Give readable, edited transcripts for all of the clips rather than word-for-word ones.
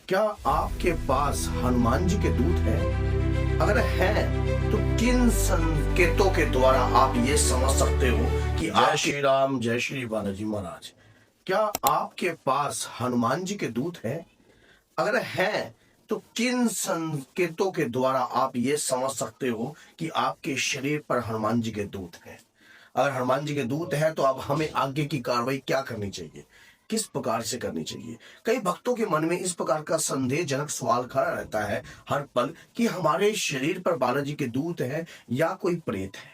क्या आपके पास हनुमान जी के दूत हैं? अगर हैं, तो किन संकेतों के द्वारा आप ये समझ सकते हो कि जय श्री राम, जय श्री बालाजी महाराज। क्या आपके पास हनुमान जी के दूत हैं? अगर हैं, तो किन संकेतों के द्वारा आप ये समझ सकते हो कि आपके शरीर पर हनुमान जी के दूत हैं? अगर हनुमान जी के दूत हैं, तो अब हमें आगे की कार्रवाई क्या करनी चाहिए, किस प्रकार से करनी चाहिए? कई भक्तों के मन में इस प्रकार का संदेहजनक सवाल खड़ा रहता है हर पल कि हमारे शरीर पर बालाजी के दूत हैं या कोई प्रेत है,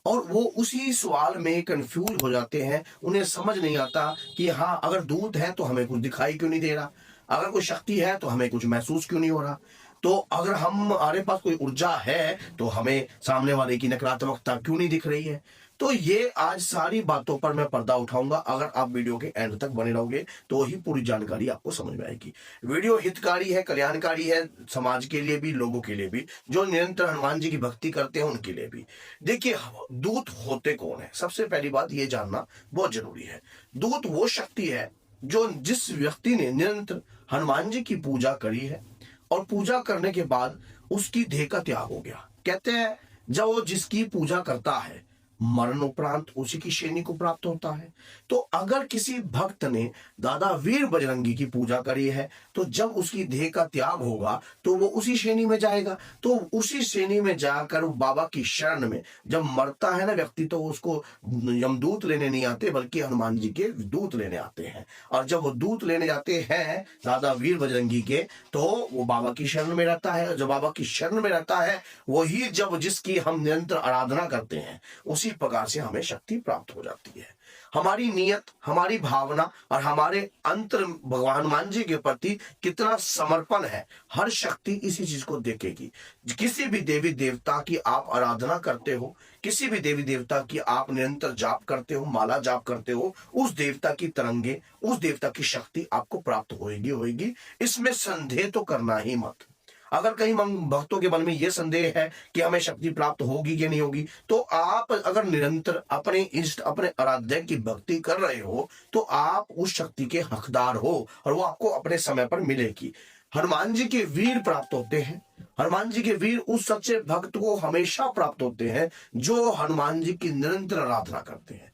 और वो उसी सवाल में कंफ्यूज हो जाते हैं। उन्हें समझ नहीं आता कि हाँ, अगर दूत है तो हमें कुछ दिखाई क्यों नहीं दे रहा, अगर कोई शक्ति है तो हमें कुछ महसूस क्यों नहीं हो रहा, तो अगर हमारे पास कोई ऊर्जा है तो हमें सामने वाले की नकारात्मकता क्यों नहीं दिख रही है। तो ये आज सारी बातों पर मैं पर्दा उठाऊंगा। अगर आप वीडियो के एंड तक बने रहोगे तो ही पूरी जानकारी आपको समझ में आएगी। वीडियो हितकारी है, कल्याणकारी है, समाज के लिए भी, लोगों के लिए भी, जो निरंतर हनुमान जी की भक्ति करते हैं उनके लिए भी। देखिए, दूत होते कौन है, सबसे पहली बात ये जानना बहुत जरूरी है। दूत वो शक्ति है जो जिस व्यक्ति ने निरंतर हनुमान जी की पूजा करी है और पूजा करने के बाद उसकी देह का त्याग हो गया। कहते हैं जब वो जिसकी पूजा करता है, मरण उपरांत उसी की श्रेणी को प्राप्त होता है। तो अगर किसी भक्त ने दादा वीर बजरंगी की पूजा करी है, तो जब उसकी देह का त्याग होगा तो वो उसी श्रेणी में जाएगा। तो उसी श्रेणी में जाकर बाबा की शरण में जब मरता है ना व्यक्ति, तो उसको यमदूत लेने नहीं आते, बल्कि हनुमान जी के दूत लेने आते हैं। और जब वो दूत लेने जाते हैं दादा वीर बजरंगी के, तो वो बाबा की शरण में रहता है। जो बाबा की शरण में रहता है वही जब जिसकी हम निरंतर आराधना करते हैं, उसी प्रकार से हमें शक्ति प्राप्त हो जाती है। हमारी नियत, हमारी भावना और हमारे अंतर भगवान हनुमान जी के प्रति कितना समर्पण है, हर शक्ति इसी चीज को देखेगी। किसी भी देवी देवता की आप आराधना करते हो, किसी भी देवी देवता की आप निरंतर जाप करते हो, माला जाप करते हो, उस देवता की तरंगे, उस देवता की शक्ति आपको प्राप्त होगी। इसमें संदेह तो करना ही मत। अगर कहीं भक्तों के मन में यह संदेह है कि हमें शक्ति प्राप्त होगी कि नहीं होगी, तो आप अगर निरंतर अपने इष्ट, अपने आराध्य की भक्ति कर रहे हो, तो आप उस शक्ति के हकदार हो और वो आपको अपने समय पर मिलेगी। हनुमान जी के वीर प्राप्त होते हैं। हनुमान जी के वीर उस सच्चे भक्त को हमेशा प्राप्त होते हैं जो हनुमान जी की निरंतर आराधना करते हैं।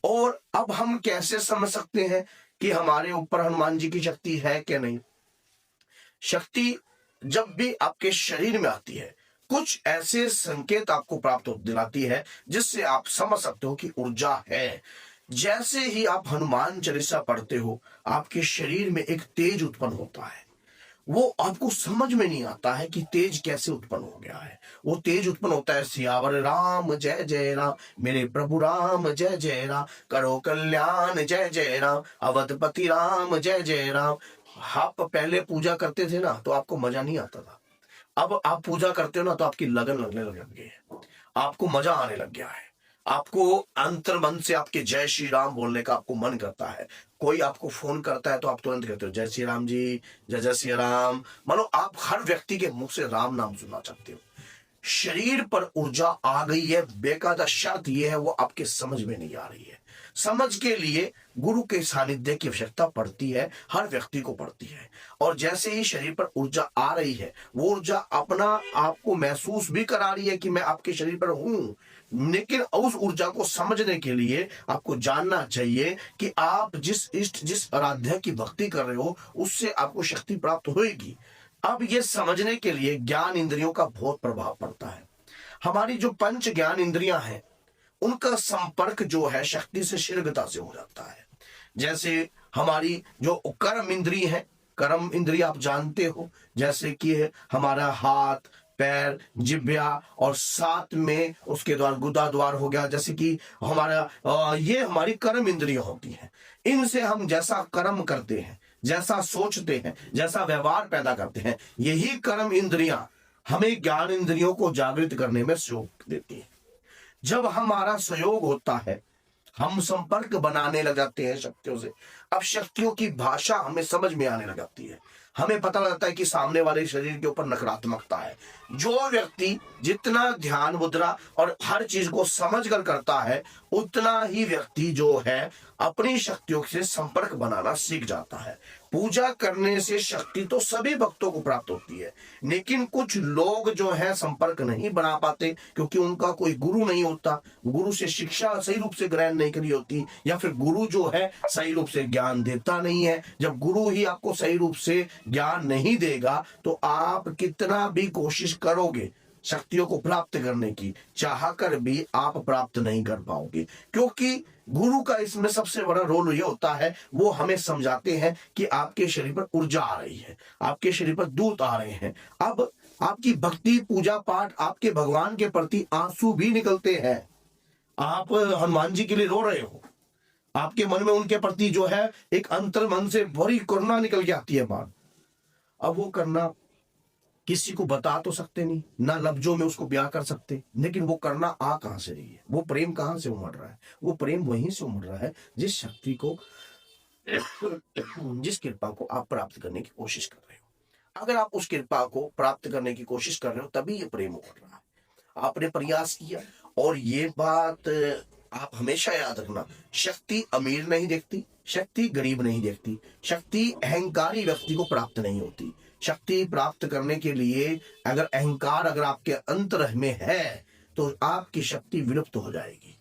और अब हम कैसे समझ सकते हैं कि हमारे ऊपर हनुमान जी की शक्ति है कि नहीं? शक्ति जब भी आपके शरीर में आती है, कुछ ऐसे संकेत आपको प्राप्त दिलाती है जिससे आप समझ सकते हो कि ऊर्जा है। जैसे ही आप हनुमान चालीसा पढ़ते हो, आपके शरीर में एक तेज उत्पन्न होता है। वो आपको समझ में नहीं आता है कि तेज कैसे उत्पन्न हो गया है। वो तेज उत्पन्न होता है, सियावर राम जय जय राम, मेरे प्रभु राम जय जय राम, करो कल्याण जय जय राम, अवधपति राम जय जय राम। आप पहले पूजा करते थे ना, तो आपको मजा नहीं आता था। अब आप पूजा करते हो ना, तो आपकी लगन लगने लग गई है, आपको मजा आने लग गया है। आपको अंतर मन से आपके जय श्री राम बोलने का आपको मन करता है। कोई आपको फोन करता है तो आप तुरंत कहते हो जय श्री राम जी, जय जय श्री राम। मानो आप हर व्यक्ति के मुख से राम नाम सुनना चाहते हो। शरीर पर ऊर्जा आ गई है, बेकायदा शर्त यह है वो आपके समझ में नहीं आ रही है। समझ के लिए गुरु के सानिध्य की आवश्यकता पड़ती है, हर व्यक्ति को पड़ती है। और जैसे ही शरीर पर ऊर्जा आ रही है, वो ऊर्जा अपना आपको महसूस भी करा रही है कि मैं आपके शरीर पर हूं, लेकिन उस ऊर्जा को समझने के लिए आपको जानना चाहिए कि आप जिस इष्ट, जिस आराध्य की भक्ति कर रहे हो, उससे आपको शक्ति प्राप्त होगी। अब ये समझने के लिए ज्ञान इंद्रियों का बहुत प्रभाव पड़ता है। हमारी जो पंच ज्ञान इंद्रियां हैं, उनका संपर्क जो है शक्ति से शीघ्रता से हो जाता है। जैसे हमारी जो कर्म इंद्रिय है, कर्म इंद्रिय आप जानते हो, जैसे कि हमारा हाथ, पैर, जिह्वा और साथ में उसके द्वार गुदा द्वार हो गया। जैसे कि हमारा ये हमारी कर्म इंद्रियां होती हैं। इनसे हम जैसा कर्म करते हैं, जैसा सोचते हैं, जैसा व्यवहार पैदा करते हैं, यही कर्म इंद्रियां हमें ज्ञान इंद्रियों को जागृत करने में सहयोग देती है। जब हमारा सहयोग होता है, हम संपर्क बनाने लग जाते हैं शक्तियों से। अब शक्तियों की भाषा हमें समझ में आने लग जाती है। हमें पता लगता है कि सामने वाले शरीर के ऊपर नकारात्मकता है। जो व्यक्ति जितना ध्यान मुद्रा और हर चीज को समझ कर करता है, उतना ही व्यक्ति जो है अपनी शक्तियों से संपर्क बनाना सीख जाता है। पूजा करने से शक्ति तो सभी भक्तों को प्राप्त होती है, लेकिन कुछ लोग जो है संपर्क नहीं बना पाते क्योंकि उनका कोई गुरु नहीं होता, गुरु से शिक्षा सही रूप से ग्रहण नहीं करी होती, या फिर गुरु जो है सही रूप से ज्ञान देता नहीं है। जब गुरु ही आपको सही रूप से ज्ञान नहीं देगा तो आप कितना भी कोशिश करोगे शक्तियों को प्राप्त करने की, चाहकर भी आप प्राप्त नहीं कर पाओगे, क्योंकि गुरु का इसमें सबसे बड़ा रोल ये होता है, वो हमें समझाते हैं कि आपके शरीर पर ऊर्जा आ रही है, आपके शरीर पर दूत आ रहे हैं। अब आपकी भक्ति पूजा पाठ, आपके भगवान के प्रति आंसू भी निकलते हैं, आप हनुमान जी के लिए रो रहे हो, आपके मन में उनके प्रति जो है एक अंतर मन से बड़ी करुणा निकल के आती है बात। अब वो करना किसी को बता तो सकते नहीं, ना लफ्जों में उसको बयां कर सकते, लेकिन वो करना आ कहां से रही है, वो प्रेम कहां से उमड़ रहा है? वो प्रेम वहीं से उमड़ रहा है जिस शक्ति को जिस कृपा को आप प्राप्त करने की कोशिश कर रहे हो। अगर आप उस कृपा को प्राप्त करने की कोशिश कर रहे हो तभी ये प्रेम उमड़ रहा है। आपने प्रयास किया, और ये बात आप हमेशा याद रखना, शक्ति अमीर नहीं देखती, शक्ति गरीब नहीं देखती, शक्ति अहंकारी व्यक्ति को प्राप्त नहीं होती। शक्ति प्राप्त करने के लिए अगर अहंकार अगर आपके अंतर में है तो आपकी शक्ति विलुप्त हो जाएगी।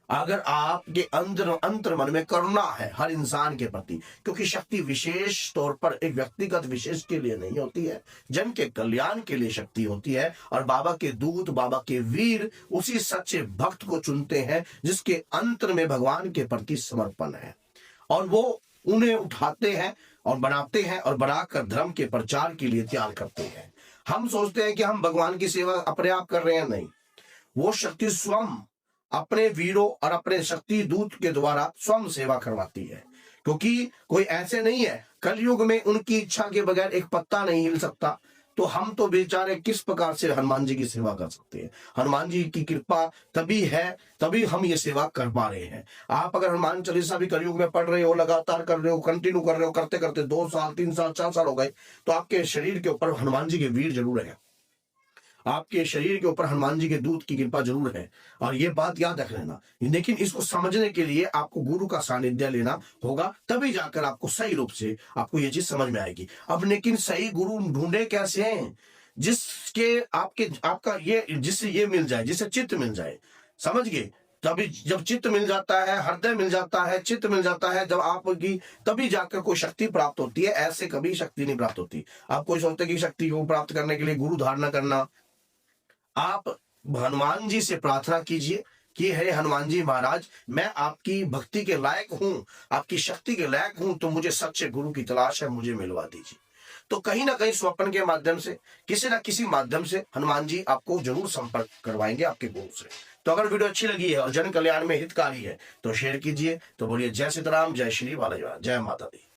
अगर आपके अंतर मन में करुणा है हर इंसान के प्रति, क्योंकि शक्ति विशेष तौर पर एक व्यक्तिगत विशेष के लिए नहीं होती है, जन के कल्याण के लिए शक्ति होती है। और बाबा के दूत, बाबा के वीर उसी सच्चे भक्त को चुनते हैं जिसके अंतर में भगवान के प्रति समर्पण है, और वो उन्हें उठाते हैं और बनाते हैं और बनाकर धर्म के प्रचार के लिए तैयार करते हैं। हम सोचते हैं कि हम भगवान की सेवा अपने आप कर रहे हैं, नहीं, वो शक्ति स्वयं अपने वीरों और अपने शक्ति दूत के द्वारा स्वयं सेवा करवाती है, क्योंकि कोई ऐसे नहीं है, कलयुग में उनकी इच्छा के बगैर एक पत्ता नहीं हिल सकता। तो हम तो बेचारे किस प्रकार से हनुमान जी की सेवा कर सकते हैं? हनुमान जी की कृपा तभी है, तभी हम ये सेवा कर पा रहे हैं। आप अगर हनुमान चालीसा भी कलयुग में पढ़ रहे हो, लगातार कर रहे हो, कंटिन्यू कर रहे हो, करते करते 2 साल 3 साल 4 साल हो गए, तो आपके शरीर के ऊपर हनुमान जी के वीर जरूर है, आपके शरीर के ऊपर हनुमान जी के दूत की कृपा जरूर है, और ये बात याद रख लेना। लेकिन इसको समझने के लिए आपको गुरु का सानिध्य लेना होगा, तभी जाकर आपको सही रूप से आपको ये चीज समझ में आएगी। अब लेकिन सही गुरु ढूंढे कैसे हैं? जिसके आपका ये, जिससे ये मिल जाए, जिससे चित्त मिल जाए, समझ गए? तभी जब चित्त मिल जाता है, हृदय मिल जाता है, चित्त मिल जाता है जब आपकी, तभी जाकर कोई शक्ति प्राप्त होती है। ऐसे कभी शक्ति नहीं प्राप्त होती। आप कोई सोचते कि शक्ति को प्राप्त करने के लिए गुरु धारणा करना, आप हनुमान जी से प्रार्थना कीजिए कि हे हनुमान जी महाराज, मैं आपकी भक्ति के लायक हूं, आपकी शक्ति के लायक हूं, तो मुझे सच्चे गुरु की तलाश है, मुझे मिलवा दीजिए। तो कहीं ना कहीं स्वप्न के माध्यम से, किसी ना किसी माध्यम से हनुमान जी आपको जरूर संपर्क करवाएंगे आपके गुरु से। तो अगर वीडियो अच्छी लगी है और जन कल्याण में हितकारी है तो शेयर कीजिए। तो बोलिए जय सीताराम, जय श्री बालाजी, जय माता दी।